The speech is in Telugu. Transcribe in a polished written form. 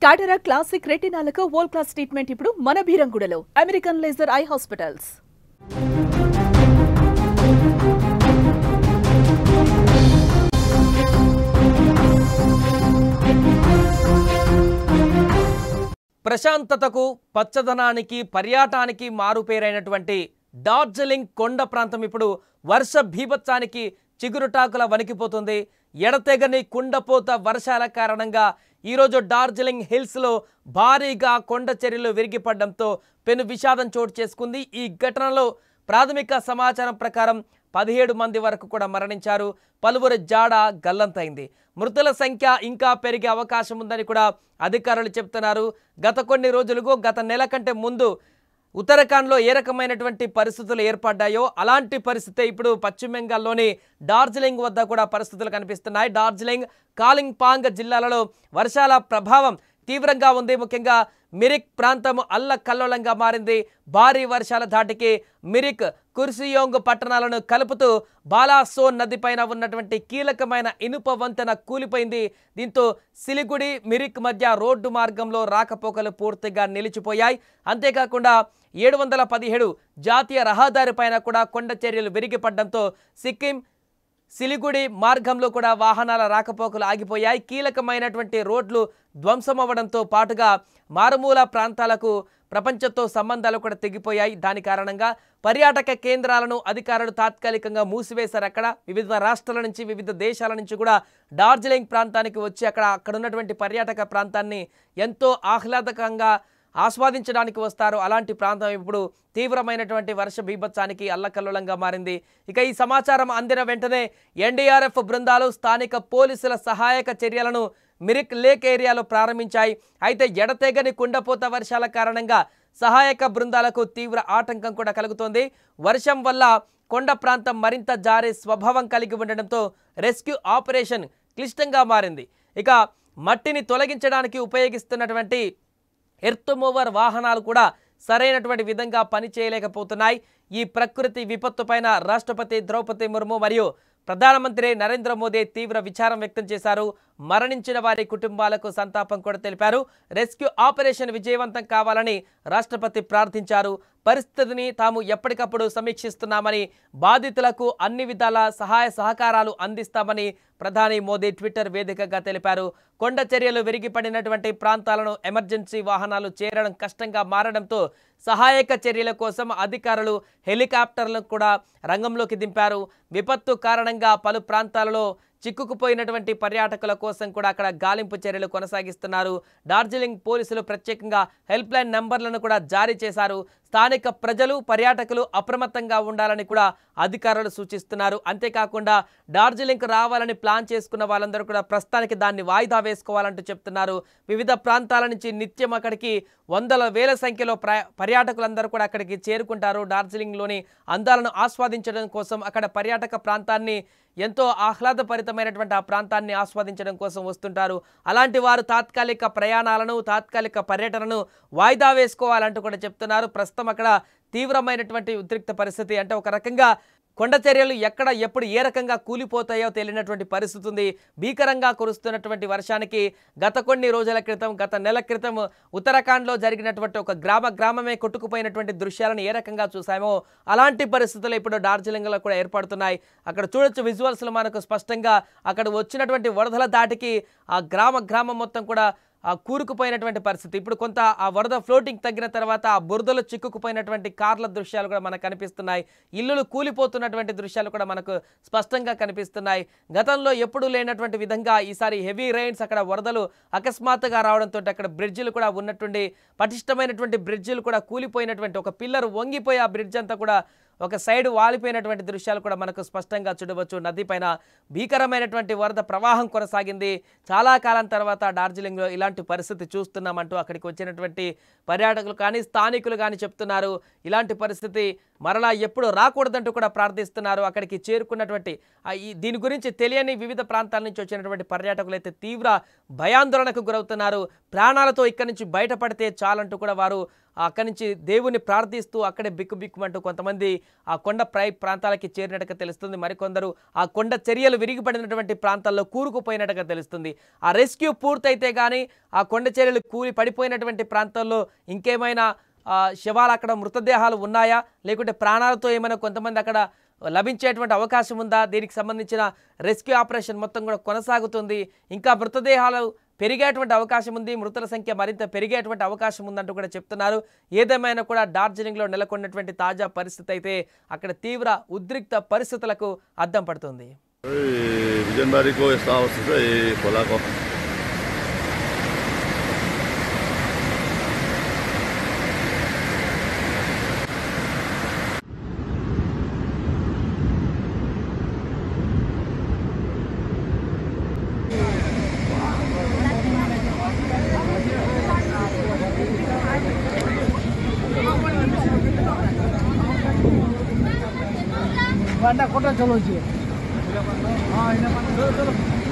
క్యాటరాక్ట్ క్లాసిక్ రెటినాలకు వరల్డ్ క్లాస్ ట్రీట్మెంట్ ఇప్పుడు మన బీరంగూడలో అమెరికన్ లేజర్ ఐ హాస్పిటల్స్. ప్రశాంతతకు పచ్చదనానికి పర్యాటనానికి మారుపేరైనటువంటి డార్జిలింగ్ కొండ ప్రాంతం ఇప్పుడు వర్ష బీభత్సానికి చిగురుటాకుల వణికిపోతుంది. ఎడతెగని కుండపోత వర్షాల కారణంగా ఈరోజు డార్జిలింగ్ హిల్స్లో భారీగా కొండ చర్యలు విరిగిపడడంతో పెను విషాదం చోటు చేసుకుంది. ఈ ఘటనలో ప్రాథమిక సమాచారం ప్రకారం 17 మంది వరకు కూడా మరణించారు. పలువురు జాడ గల్లంతైంది. మృతుల సంఖ్య ఇంకా పెరిగే అవకాశం ఉందని కూడా అధికారులు చెప్తున్నారు. గత కొన్ని రోజులుగా గత నెల కంటే ముందు ఉత్తరాఖండ్లో ఏ రకమైనటువంటి పరిస్థితులు ఏర్పడ్డాయో అలాంటి పరిస్థితి ఇప్పుడు పశ్చిమ బెంగాల్లోని డార్జిలింగ్ వద్ద కూడా పరిస్థితులు కనిపిస్తున్నాయి. డార్జిలింగ్, కాలింపాంగ్ జిల్లాలలో వర్షాల ప్రభావం తీవ్రంగా ఉంది. ముఖ్యంగా మిరిక్ ప్రాంతం అల్లకల్లోలంగా మారింది. భారీ వర్షాల ధాటికి మిరిక్, కుర్సియోంగ్ పట్టణాలను కలుపుతూ బాలాసోన్ నదిపైన ఉన్నటువంటి కీలకమైన ఇనుప వంతెన కూలిపోయింది. దీంతో సిలిగుడి, మిరిక్ మధ్య రోడ్డు మార్గంలో రాకపోకలు పూర్తిగా నిలిచిపోయాయి. అంతేకాకుండా 717 జాతీయ రహదారి పైన కూడా కొండ చర్యలు విరిగిపడడంతో సిక్కిం, సిలిగుడి మార్గంలో కూడా వాహనాల రాకపోకలు ఆగిపోయాయి. కీలకమైనటువంటి రోడ్లు ధ్వంసమవ్వడంతో పాటుగా మారుమూల ప్రాంతాలకు ప్రపంచంతో సంబంధాలు కూడా తెగిపోయాయి. దాని కారణంగా పర్యాటక కేంద్రాలను అధికారులు తాత్కాలికంగా మూసివేశారు. అక్కడ వివిధ రాష్ట్రాల నుంచి, వివిధ దేశాల నుంచి కూడా డార్జిలింగ్ ప్రాంతానికి వచ్చి అక్కడ ఉన్నటువంటి పర్యాటక ప్రాంతాన్ని ఎంతో ఆహ్లాదకంగా ఆస్వాదించడానికి వస్తారు. అలాంటి ప్రాంతం ఇప్పుడు తీవ్రమైనటువంటి వర్ష బీభత్సానికి అల్లకల్లోలంగా మారింది. ఇక ఈ సమాచారం అందిన వెంటనే ఎన్డీఆర్ఎఫ్ బృందాలు స్థానిక పోలీసుల సహాయక చర్యలను మిరిక్ లేక్ ఏరియాలో ప్రారంభించాయి. అయితే ఎడతెగని కుండపోత వర్షాల కారణంగా సహాయక బృందాలకు తీవ్ర ఆటంకం కూడా కలుగుతోంది. వర్షం వల్ల కొండ ప్రాంతం మరింత జారే స్వభావం కలిగి ఉండడంతో రెస్క్యూ ఆపరేషన్ క్లిష్టంగా మారింది. ఇక మట్టిని తొలగించడానికి ఉపయోగిస్తున్నటువంటి ఎర్త్ మూవర్ వాహనాలు కూడా సరైనటువంటి విధంగా పనిచేయలేకపోతున్నాయి. ఈ ప్రకృతి విపత్తు పైన రాష్ట్రపతి ద్రౌపది ముర్ము మరియు ప్రధానమంత్రి నరేంద్ర మోదీ తీవ్ర విచారం వ్యక్తం చేశారు. మరణించిన వారి కుటుంబాలకు సంతాపం కూడా తెలిపారు. రెస్క్యూ ఆపరేషన్ విజయవంతం కావాలని రాష్ట్రపతి ప్రార్థించారు. పరిస్థితిని తాము ఎప్పటికప్పుడు సమీక్షిస్తున్నామని, బాధితులకు అన్ని విధాల సహాయ సహకారాలు అందిస్తామని ప్రధాని మోదీ ట్విట్టర్ వేదికగా తెలిపారు. కొండ చర్యలు విరిగిపడినటువంటి ప్రాంతాలను ఎమర్జెన్సీ వాహనాలు చేరడం కష్టంగా మారడంతో సహాయక చర్యల కోసం అధికారులు హెలికాప్టర్లను కూడా రంగంలోకి దింపారు. విపత్తు కారణంగా పలు ప్రాంతాలలో చిక్కుకుపోయినటువంటి పర్యాటకుల కోసం కూడా అక్కడ గాలింపు చర్యలు కొనసాగిస్తున్నారు. డార్జిలింగ్ పోలీసులు ప్రత్యేకంగా హెల్ప్ లైన్ నంబర్లను కూడా జారీ చేశారు. స్థానిక ప్రజలు, పర్యాటకులు అప్రమత్తంగా ఉండాలని కూడా అధికారులు సూచిస్తున్నారు. అంతేకాకుండా డార్జిలింగ్కు రావాలని ప్లాన్ చేసుకున్న వాళ్ళందరూ కూడా ప్రస్తుతానికి దాన్ని వాయిదా వేసుకోవాలంటూ చెప్తున్నారు. వివిధ ప్రాంతాల నుంచి నిత్యం అక్కడికి వందల వేల సంఖ్యలో పర్యాటకులందరూ కూడా అక్కడికి చేరుకుంటారు. డార్జిలింగ్లోని అందాలను ఆస్వాదించడం కోసం, అక్కడ పర్యాటక ప్రాంతాన్ని ఎంతో ఆహ్లాదభరితమైనటువంటి ఆ ప్రాంతాన్ని ఆస్వాదించడం కోసం వస్తుంటారు. అలాంటి వారు తాత్కాలిక ప్రయాణాలను, తాత్కాలిక పర్యటనను వాయిదా వేసుకోవాలంటూ కూడా చెప్తున్నారు. ప్రస్తుతం అక్కడ తీవ్రమైనటువంటి ఉద్రిక్త పరిస్థితి, అంటే ఒక రకంగా కొండ చర్యలు ఎక్కడ ఎప్పుడు ఏ రకంగా కూలిపోతాయో తెలియనటువంటి పరిస్థితి ఉంది. భీకరంగా కురుస్తున్నటువంటి వర్షానికి గత కొన్ని రోజుల క్రితం, గత నెల క్రితం ఉత్తరాఖండ్లో జరిగినటువంటి ఒక గ్రామమే కొట్టుకుపోయినటువంటి దృశ్యాలను ఏ రకంగా చూసామో అలాంటి పరిస్థితులు ఇప్పుడు డార్జిలింగ్లో కూడా ఏర్పడుతున్నాయి. అక్కడ చూడొచ్చు విజువల్స్లో మనకు స్పష్టంగా అక్కడ వచ్చినటువంటి వరదల దాటికి ఆ గ్రామం మొత్తం కూడా కూరుకుపోయినటువంటి పరిస్థితి. ఇప్పుడు కొంత ఆ వరద ఫ్లోటింగ్ తగ్గిన తర్వాత ఆ బురదలో చిక్కుకుపోయినటువంటి కార్ల దృశ్యాలు కూడా మనకు కనిపిస్తున్నాయి. ఇల్లులు కూలిపోతున్నటువంటి దృశ్యాలు కూడా మనకు స్పష్టంగా కనిపిస్తున్నాయి. గతంలో ఎప్పుడూ లేనటువంటి విధంగా ఈసారి హెవీ రైన్స్, అక్కడ వరదలు అకస్మాత్తుగా రావడంతో అక్కడ బ్రిడ్జిలు కూడా ఉన్నటువంటి పటిష్టమైనటువంటి బ్రిడ్జిలు కూడా కూలిపోయినటువంటి, ఒక పిల్లర్ వంగిపోయి ఆ బ్రిడ్జ్ అంతా కూడా ఒక సైడ్ వాలిపోయినటువంటి దృశ్యాలు కూడా మనకు స్పష్టంగా చూడవచ్చు. నది పైన భీకరమైనటువంటి వరద ప్రవాహం కొనసాగింది. చాలా కాలం తర్వాత డార్జిలింగ్లో ఇలాంటి పరిస్థితి చూస్తున్నామంటూ అక్కడికి వచ్చినటువంటి పర్యాటకులు కానీ, స్థానికులు కానీ చెప్తున్నారు. ఇలాంటి పరిస్థితి మరలా ఎప్పుడు రాకూడదంటూ కూడా ప్రార్థిస్తున్నారు. అక్కడికి చేరుకున్నటువంటి దీని గురించి తెలియని వివిధ ప్రాంతాల నుంచి వచ్చినటువంటి పర్యాటకులు అయితే తీవ్ర భయాందోళనకు గురవుతున్నారు. ప్రాణాలతో ఇక్కడి నుంచి బయటపడితే చాలంటూ కూడా వారు అక్కడి నుంచి దేవుని ప్రార్థిస్తూ అక్కడే బిక్కుబిక్కుమంటూ కొంతమంది ఆ కొండ ప్రాంతాలకి చేరినట్టుగా తెలుస్తుంది. మరికొందరు ఆ కొండ చర్యలు విరిగిపడినటువంటి ప్రాంతాల్లో కూరుకుపోయినట్టుగా తెలుస్తుంది. ఆ రెస్క్యూ పూర్తయితే కానీ ఆ కొండ చర్యలు కూలి పడిపోయినటువంటి ప్రాంతాల్లో ఇంకేమైనా శవాలు అక్కడ మృతదేహాలు ఉన్నాయా, లేకుంటే ప్రాణాలతో ఏమైనా కొంతమంది అక్కడ లభించేటువంటి అవకాశం ఉందా? దీనికి సంబంధించిన రెస్క్యూ ఆపరేషన్ మొత్తం కూడా కొనసాగుతుంది. ఇంకా మృతదేహాలు పెరిగేటువంటి అవకాశం ఉంది, మృతుల సంఖ్య మరింత పెరిగేటువంటి అవకాశం ఉందంటూ కూడా చెప్తున్నారు. ఏదేమైనా కూడా డార్జిలింగ్లో నెలకొన్నటువంటి తాజా పరిస్థితి అయితే అక్కడ తీవ్ర ఉద్రిక్త పరిస్థితులకు అద్దం పడుతుంది. चलो जी हाँ